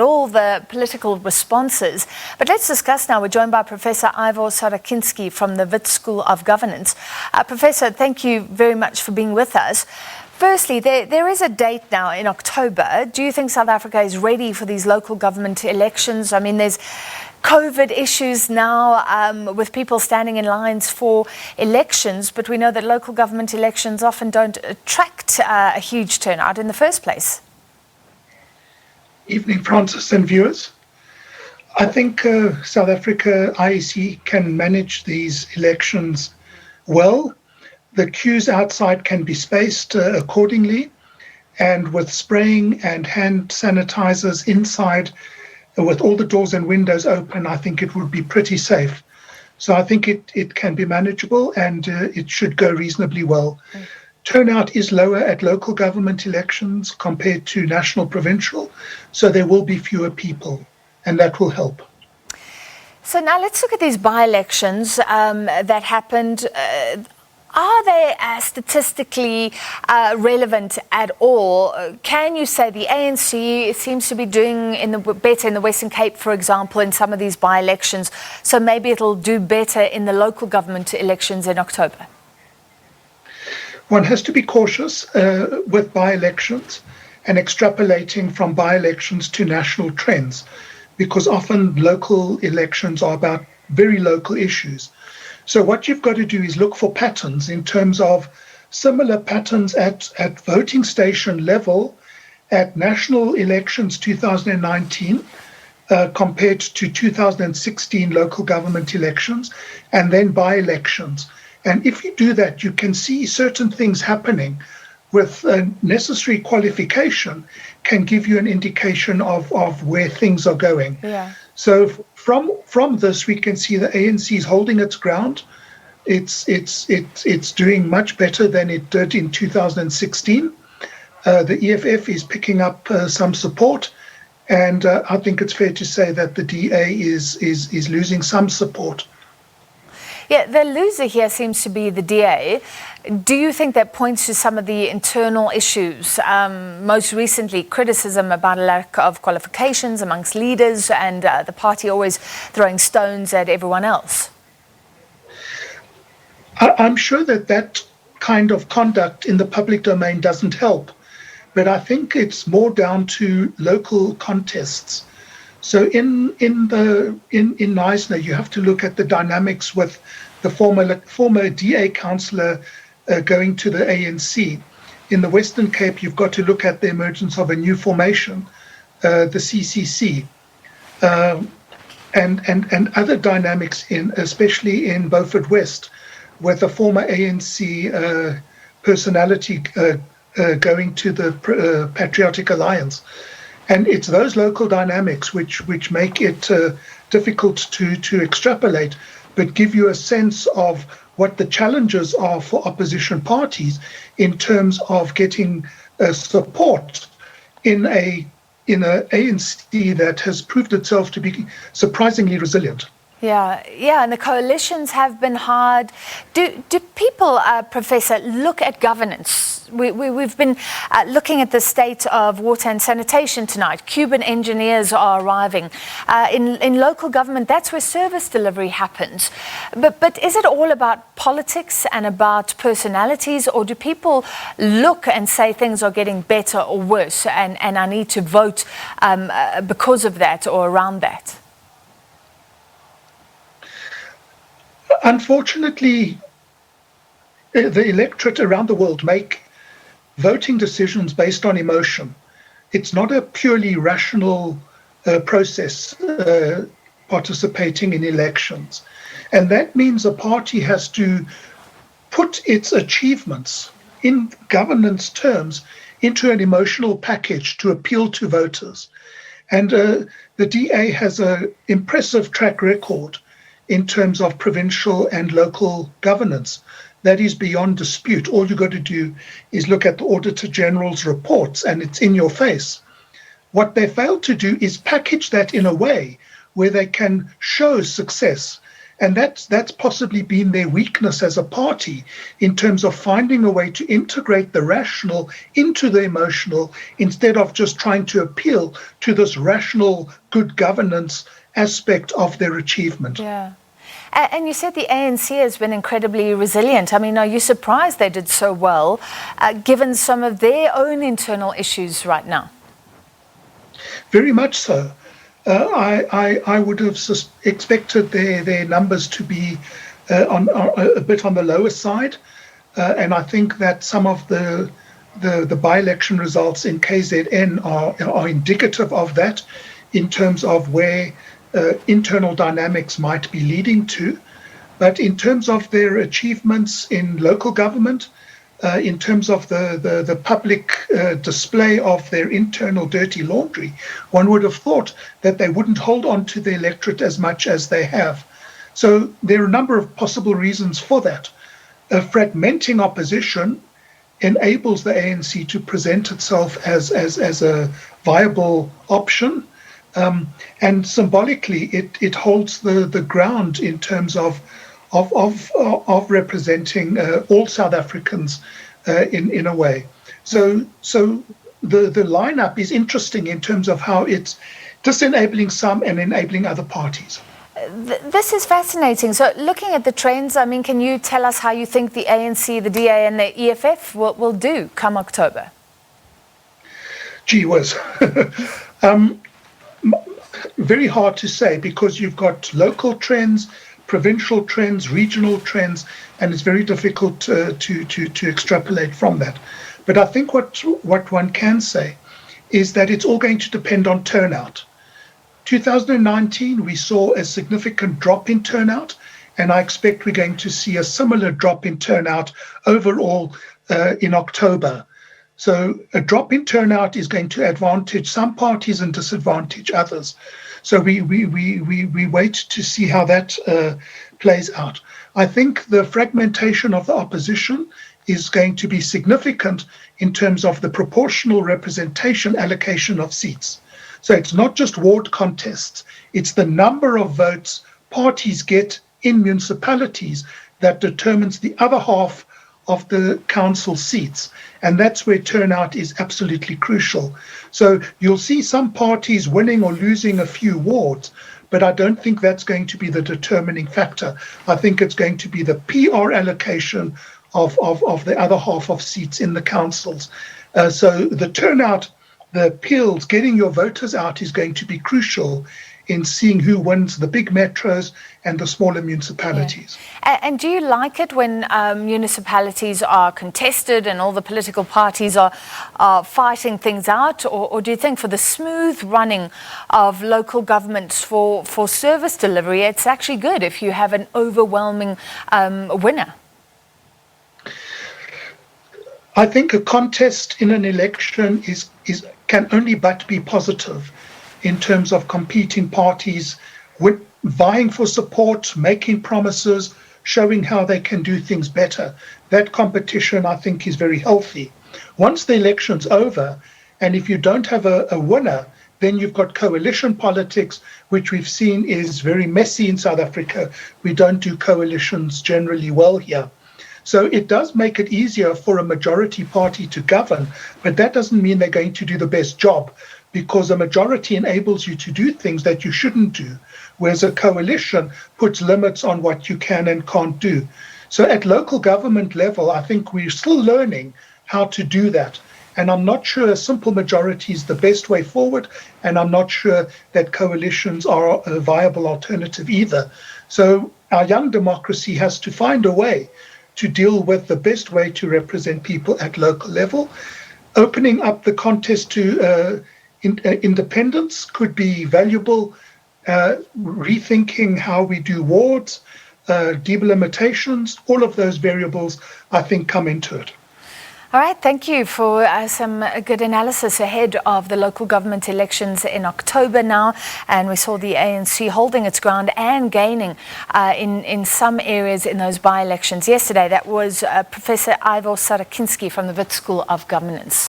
all the political responses. But let's discuss now. We're joined by Professor Ivor Sarakinsky from the Wits School of Governance. Professor, thank you very much for being with us. Firstly, there is a date now in October. Do you think South Africa is ready for these local government elections? I mean, there's COVID issues now with people standing in lines for elections, but we know that local government elections often don't attract a huge turnout in the first place. Evening, Francis and viewers. I think South Africa IEC can manage these elections well. The queues outside can be spaced accordingly, and with spraying and hand sanitizers inside, with all the doors and windows open, I think it would be pretty safe. So I think it can be manageable, and it should go reasonably well. Turnout is lower at local government elections compared to national provincial, so there will be fewer people, and that will help. So now let's look at these by-elections that happened. Are they statistically relevant at all? Can you say the ANC seems to be doing better in the Western Cape, for example, in some of these by-elections, so maybe it'll do better in the local government elections in October? One has to be cautious with by-elections and extrapolating from by-elections to national trends, because often local elections are about very local issues. So what you've got to do is look for patterns in terms of similar patterns at voting station level at national elections 2019 compared to 2016 local government elections, and then by-elections. And if you do that, you can see certain things happening with necessary qualification can give you an indication of where things are going. Yeah. So from this, we can see the ANC is holding its ground. It's doing much better than it did in 2016. The EFF is picking up some support, and I think it's fair to say that the DA is losing some support. Yeah, the loser here seems to be the DA. Do you think that points to some of the internal issues? Most recently, criticism about a lack of qualifications amongst leaders, and the party always throwing stones at everyone else. I'm sure that kind of conduct in the public domain doesn't help, but I think it's more down to local contests. So in Knysna, you have to look at the dynamics with the former DA councillor going to the ANC. In the Western Cape, you've got to look at the emergence of a new formation, the CCC, and other dynamics especially in Beaufort West, with a former ANC personality going to the Patriotic Alliance. And it's those local dynamics which make it difficult to extrapolate, but give you a sense of what the challenges are for opposition parties in terms of getting support in a ANC that has proved itself to be surprisingly resilient. Yeah, and the coalitions have been hard. Do people, Professor, look at governance? We've been looking at the state of water and sanitation tonight. Cuban engineers are arriving. In local government, that's where service delivery happens. But is it all about politics and about personalities, or do people look and say things are getting better or worse, and I need to vote because of that or around that? Unfortunately, the electorate around the world make voting decisions based on emotion. It's not a purely rational process participating in elections. And that means a party has to put its achievements in governance terms into an emotional package to appeal to voters. And the DA has an impressive track record in terms of provincial and local governance. That is beyond dispute. All you've got to do is look at the Auditor General's reports, and it's in your face. What they failed to do is package that in a way where they can show success And that's possibly been their weakness as a party in terms of finding a way to integrate the rational into the emotional instead of just trying to appeal to this rational good governance aspect of their achievement. Yeah. And you said the ANC has been incredibly resilient. I mean, are you surprised they did so well, given some of their own internal issues right now? Very much so. I would have expected their numbers to be a bit on the lower side, and I think that some of the by-election results in KZN are indicative of that, in terms of where internal dynamics might be leading to. But in terms of their achievements in local government, in terms of the public display of their internal dirty laundry, one would have thought that they wouldn't hold on to the electorate as much as they have. So there are a number of possible reasons for that. A fragmenting opposition enables the ANC to present itself as a viable option. And symbolically, it holds the ground in terms of representing all South Africans in a way. So the lineup is interesting in terms of how it's disenabling some and enabling other parties. This is fascinating. So looking at the trends, I mean, can you tell us how you think the ANC, the DA and the EFF will do come October? Gee whiz. Very hard to say, because you've got local trends, provincial trends, regional trends, and it's very difficult to extrapolate from that. But I think what one can say is that it's all going to depend on turnout. 2019, we saw a significant drop in turnout, and I expect we're going to see a similar drop in turnout overall in October. So a drop in turnout is going to advantage some parties and disadvantage others. So we wait to see how that plays out. I think the fragmentation of the opposition is going to be significant in terms of the proportional representation allocation of seats. So it's not just ward contests, it's the number of votes parties get in municipalities that determines the other half of the council seats. And that's where turnout is absolutely crucial. So you'll see some parties winning or losing a few wards, but I don't think that's going to be the determining factor. I think it's going to be the PR allocation of the other half of seats in the councils. So the turnout, the appeals, getting your voters out is going to be crucial in seeing who wins the big metros and the smaller municipalities. Yeah. And do you like it when municipalities are contested and all the political parties are fighting things out? Or do you think for the smooth running of local governments for service delivery, it's actually good if you have an overwhelming winner? I think a contest in an election can only but be positive in terms of competing parties vying for support, making promises, showing how they can do things better. That competition, I think, is very healthy. Once the election's over, and if you don't have a winner, then you've got coalition politics, which we've seen is very messy in South Africa. We don't do coalitions generally well here. So it does make it easier for a majority party to govern, but that doesn't mean they're going to do the best job, because a majority enables you to do things that you shouldn't do, whereas a coalition puts limits on what you can and can't do. So at local government level, I think we're still learning how to do that. And I'm not sure a simple majority is the best way forward, and I'm not sure that coalitions are a viable alternative either. So our young democracy has to find a way to deal with the best way to represent people at local level. Opening up the contest to independence could be valuable. Rethinking how we do wards, delimitations, all of those variables, I think, come into it. All right, thank you for some good analysis ahead of the local government elections in October now. And we saw the ANC holding its ground and gaining in some areas in those by-elections yesterday. That was Professor Ivor Sarakinsky from the Wits School of Governance.